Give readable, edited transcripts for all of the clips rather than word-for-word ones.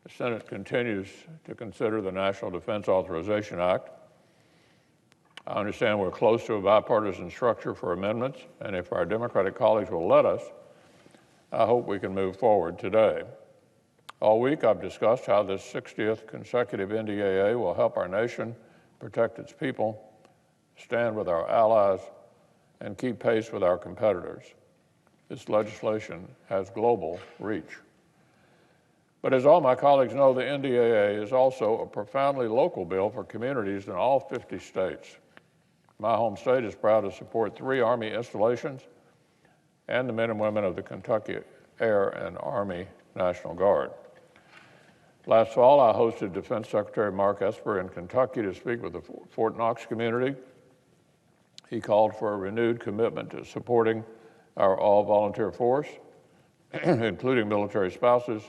The Senate continues to consider the National Defense Authorization Act. I understand we're close to a bipartisan structure for amendments, and if our Democratic colleagues will let us, I hope we can move forward today. All week I've discussed how this 60th consecutive NDAA will help our nation protect its people, stand with our allies, and keep pace with our competitors. This legislation has global reach. But as all my colleagues know, the NDAA is also a profoundly local bill for communities in all 50 states. My home state is proud to support 3 Army installations and the men and women of the Kentucky Air and Army National Guard. Last fall, I hosted Defense Secretary Mark Esper in Kentucky to speak with the Fort Knox community. He called for a renewed commitment to supporting our all-volunteer force, including military spouses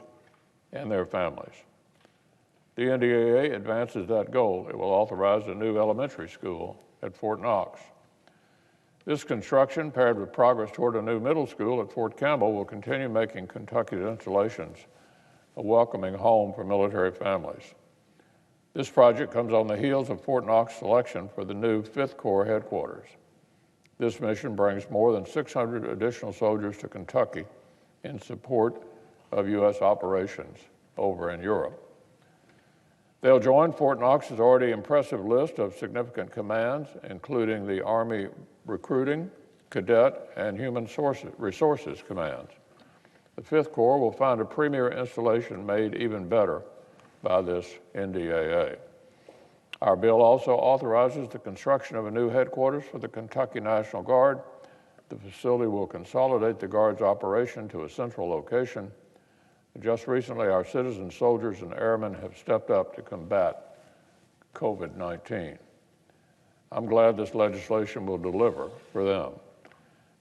and their families. The NDAA advances that goal. It will authorize a new elementary school at Fort Knox. This construction, paired with progress toward a new middle school at Fort Campbell, will continue making Kentucky's installations a welcoming home for military families. This project comes on the heels of Fort Knox selection for the new 5th Corps headquarters. This mission brings more than 600 additional soldiers to Kentucky in support of U.S. operations over in Europe. They'll join Fort Knox's already impressive list of significant commands, including the Army Recruiting, Cadet, and Human Resources commands. The 5th Corps will find a premier installation made even better by this NDAA. Our bill also authorizes the construction of a new headquarters for the Kentucky National Guard. The facility will consolidate the Guard's operation to a central location. Just recently, our citizen soldiers and airmen have stepped up to combat COVID-19. I'm glad this legislation will deliver for them.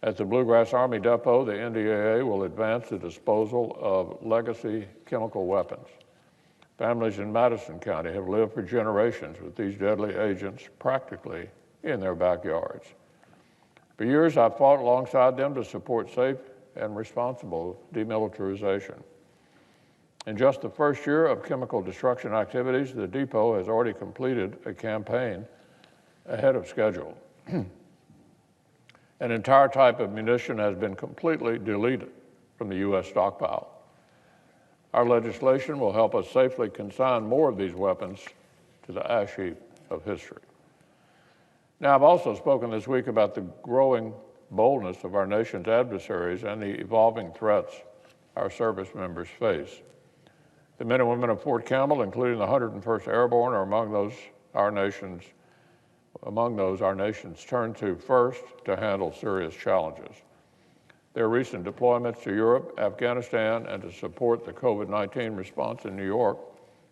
At the Bluegrass Army Depot, the NDAA will advance the disposal of legacy chemical weapons. Families in Madison County have lived for generations with these deadly agents practically in their backyards. For years, I've fought alongside them to support safe and responsible demilitarization. In just the first year of chemical destruction activities, the depot has already completed a campaign ahead of schedule. An entire type of munition has been completely deleted from the U.S. stockpile. Our legislation will help us safely consign more of these weapons to the ash heap of history. Now, I've also spoken this week about the growing boldness of our nation's adversaries and the evolving threats our service members face. The men and women of Fort Campbell, including the 101st Airborne, are among those our nations turn to first to handle serious challenges. Their recent deployments to Europe, Afghanistan, and to support the COVID-19 response in New York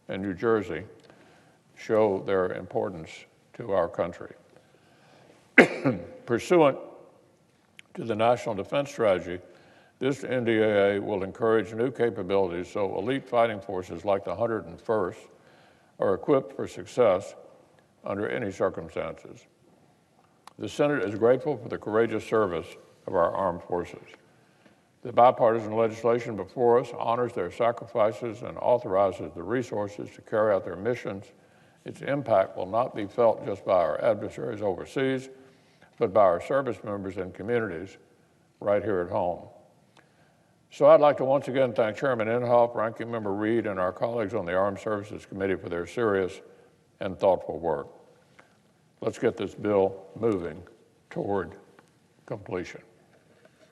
and New Jersey show their importance to our country. Pursuant to the National Defense Strategy, this NDAA will encourage new capabilities so elite fighting forces like the 101st are equipped for success under any circumstances. The Senate is grateful for the courageous service of our armed forces. The bipartisan legislation before us honors their sacrifices and authorizes the resources to carry out their missions. Its impact will not be felt just by our adversaries overseas, but by our service members and communities right here at home. So I'd like to once again thank Chairman Inhofe, Ranking Member Reed, and our colleagues on the Armed Services Committee for their serious and thoughtful work. Let's get this bill moving toward completion.